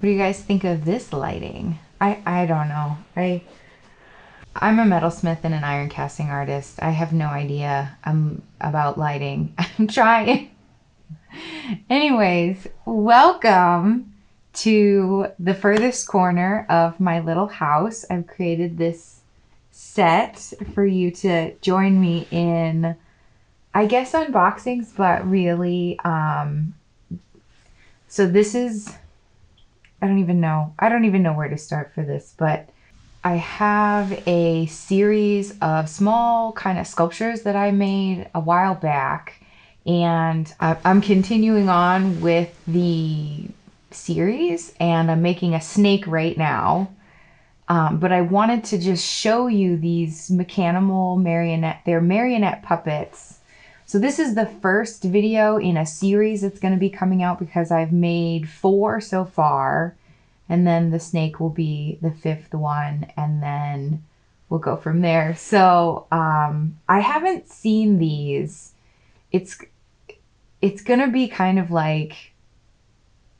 What do you guys think of this lighting? I don't know. I'm a metalsmith and an iron casting artist. I have no idea about lighting. I'm trying. Anyways, welcome to the furthest corner of my little house. I've created this set for you to join me in, I guess, unboxings, but really, so this is, I don't even know where to start for this, but I have a series of small kind of sculptures that I made a while back, and I'm continuing on with the series, and I'm making a snake right now. But I wanted to just show you these mechanimal marionette, they're marionette puppets. So this is the first video in a series that's going to be coming out because I've made 4 so far. And then the snake will be the 5th one, and then we'll go from there. So I haven't seen these. It's gonna be kind of like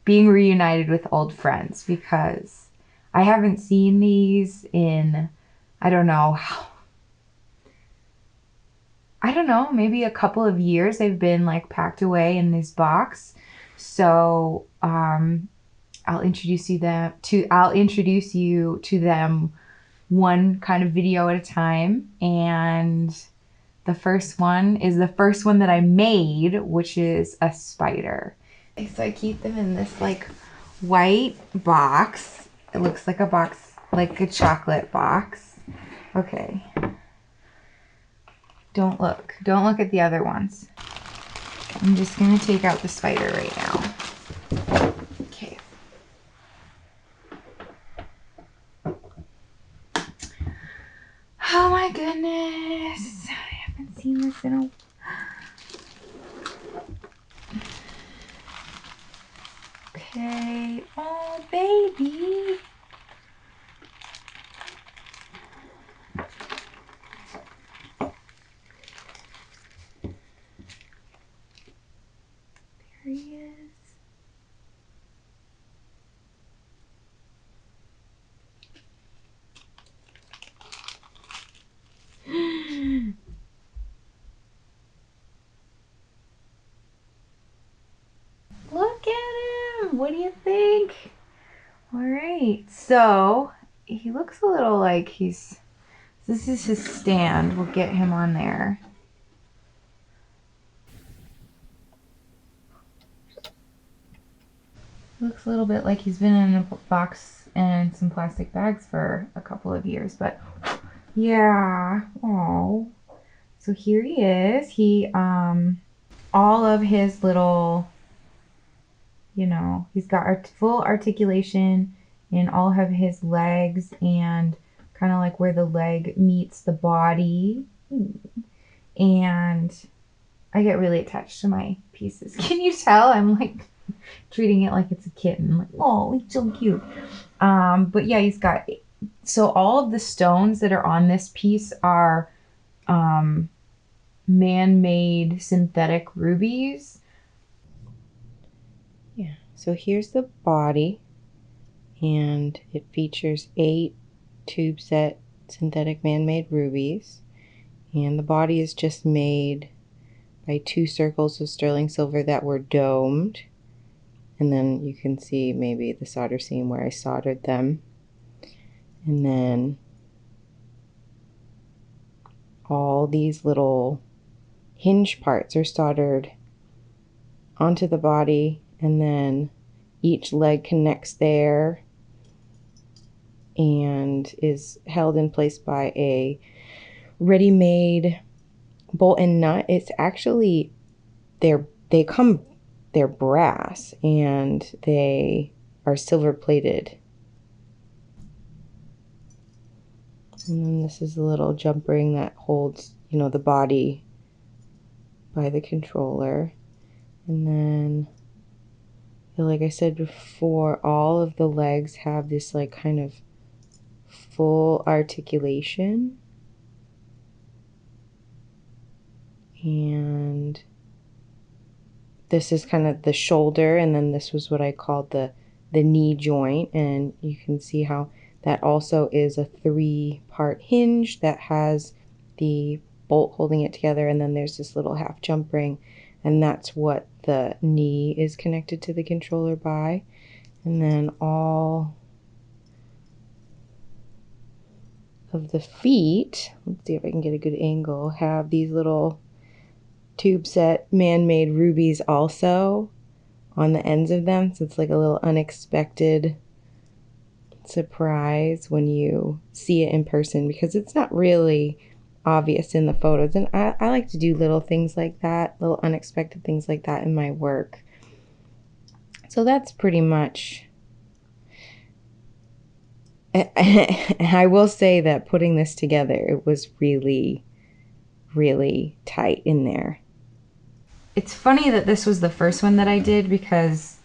being reunited with old friends because I haven't seen these in, I don't know, maybe a couple of years. They've been like packed away in this box. So I'll introduce you to them one kind of video at a time. And the first one is the first one that I made, which is a spider. So I keep them in this like white box. It looks like a box, like a chocolate box. Okay. Don't look at the other ones. I'm just gonna take out the spider right now. Okay. Oh my goodness. I haven't seen this in a... Okay. Oh, baby. There he is. Look at him. What do you think? All right. So he looks a little like this is his stand. We'll get him on there. Looks a little bit like he's been in a box and some plastic bags for a couple of years, but yeah. Oh. So here he is. He all of his little, he's got full articulation in all of his legs and kind of like where the leg meets the body. And I get really attached to my pieces. Can you tell? I'm like treating it like it's a kitten. Like, oh, it's so cute. But yeah, he's got, so all of the stones that are on this piece are man-made synthetic rubies. Yeah, so here's the body, and it features 8 tube set synthetic man-made rubies, and the body is just made by 2 circles of sterling silver that were domed, and then you can see maybe the solder seam where I soldered them, and then all these little hinge parts are soldered onto the body, and then each leg connects there and is held in place by a ready-made bolt and nut. It's actually, they're brass and they are silver plated. And then this is a little jump ring that holds, the body by the controller. And then, like I said before, all of the legs have this like kind of full articulation. And this is kind of the shoulder, and then this was what I called the the knee joint, and you can see how that also is a 3-part hinge that has the bolt holding it together, and then there's this little half jump ring, and that's what the knee is connected to the controller by. And then all of the feet, let's see if I can get a good angle, have these little tube set man-made rubies also on the ends of them, so it's like a little unexpected surprise when you see it in person, because it's not really obvious in the photos. And I like to do little things like that, little unexpected things like that in my work. So that's pretty much I will say that putting this together, it was really, really tight in there. It's funny that this was the first one that I did, because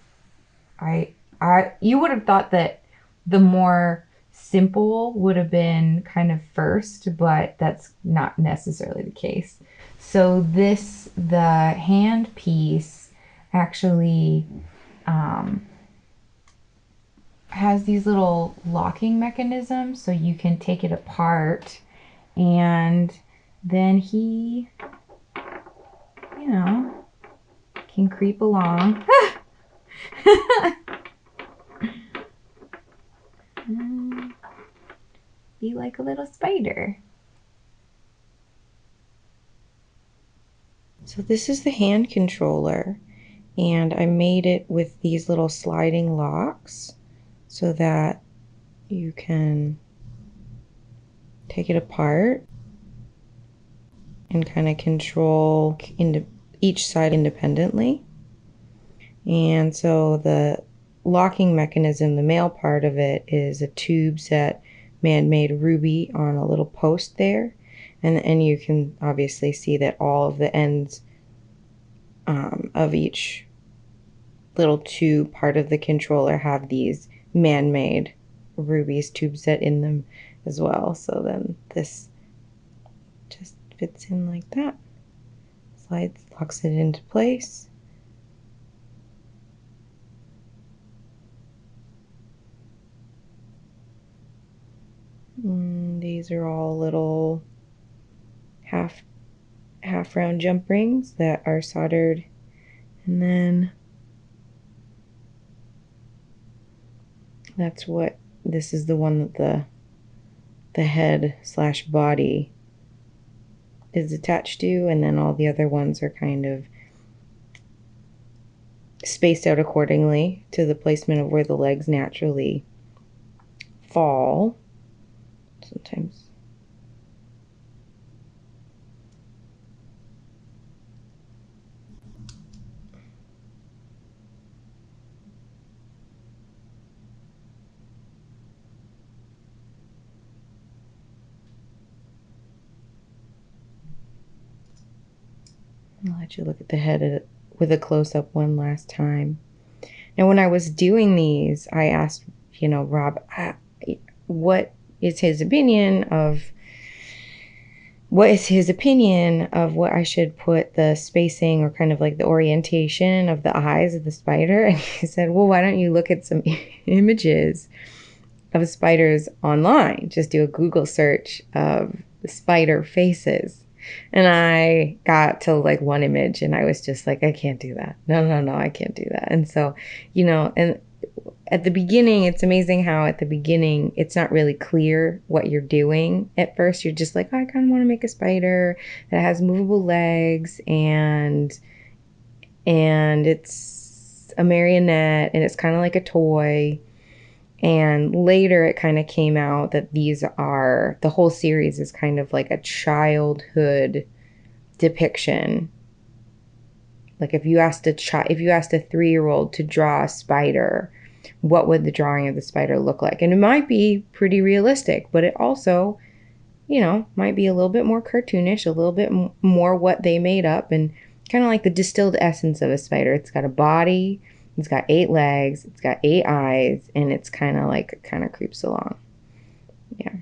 you would have thought that the more simple would have been kind of first, but that's not necessarily the case. So the hand piece actually has these little locking mechanisms, so you can take it apart, and then he, you know, can creep along. Be like a little spider. So this is the hand controller, and I made it with these little sliding locks so that you can take it apart and kind of control into each side independently. And so the locking mechanism, the male part of it, is a tube set man-made ruby on a little post there, and you can obviously see that all of the ends of each little tube part of the controller have these man-made rubies tube set in them as well. So then this just fits in like that, slides, locks it into place. These are all little half round jump rings that are soldered, and then that's what this is, the one that the head slash body is attached to, and then all the other ones are kind of spaced out accordingly to the placement of where the legs naturally fall. Sometimes I'll let you look at the head with a close-up one last time. Now, when I was doing these, I asked, Rob, what is his opinion of what I should put the spacing, or kind of like the orientation of the eyes of the spider? And he said, well, why don't you look at some images of spiders online? Just do a Google search of the spider faces. And I got to like one image, and I was just like, I can't do that. No, I can't do that. And so, and at the beginning, it's amazing how at the beginning, it's not really clear what you're doing. At first, you're just like, oh, I kind of want to make a spider that has movable legs, and it's a marionette, and it's kind of like a toy. And later it kind of came out that the whole series is kind of like a childhood depiction. Like if you asked a 3-year-old to draw a spider, what would the drawing of the spider look like? And it might be pretty realistic, but it also, might be a little bit more cartoonish, a little bit more what they made up, and kind of like the distilled essence of a spider. It's got a body, it's got 8 legs, it's got 8 eyes, and it's kind of creeps along. Yeah.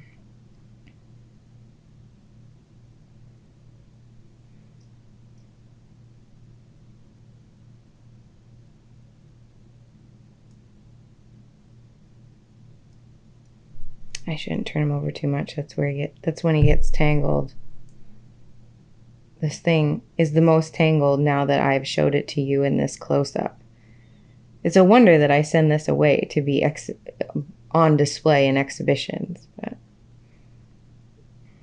I shouldn't turn him over too much. That's when he gets tangled. This thing is the most tangled now that I've showed it to you in this close-up. It's a wonder that I send this away to be on display in exhibitions. But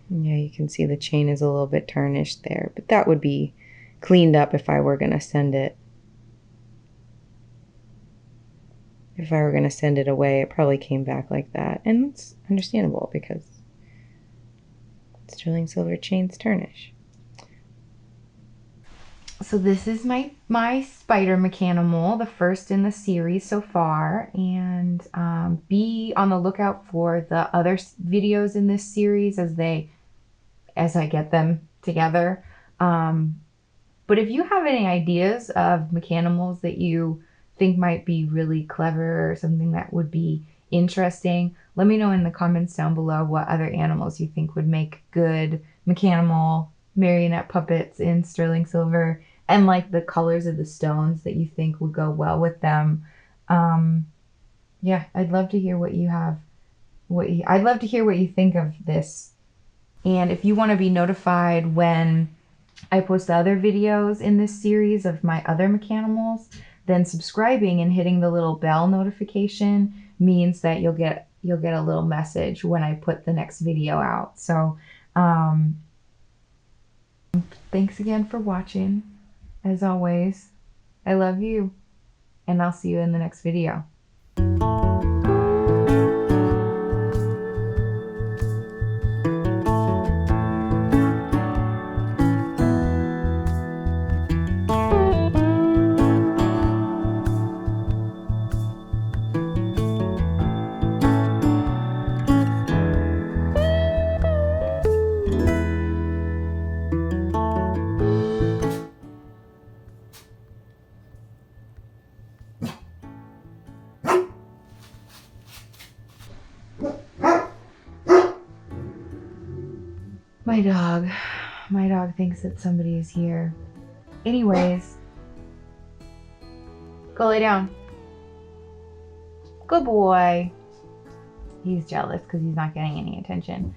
yeah, you can see the chain is a little bit tarnished there. But that would be cleaned up if I were going to send it. If I were going to send it away, it probably came back like that. And it's understandable because sterling silver chains tarnish. So this is my spider mechanimal, the first in the series so far, and be on the lookout for the other videos in this series as I get them together. But if you have any ideas of mechanimals that you think might be really clever or something that would be interesting, let me know in the comments down below what other animals you think would make good mechanimal marionette puppets in sterling silver, and like the colors of the stones that you think would go well with them. Yeah, I'd love to hear what you have. I'd love to hear what you think of this. And if you want to be notified when I post other videos in this series of my other mechanimals, then subscribing and hitting the little bell notification means that you'll get a little message when I put the next video out. So thanks again for watching. As always, I love you, and I'll see you in the next video. My dog thinks that somebody is here. Anyways, go lay down. Good boy. He's jealous because he's not getting any attention.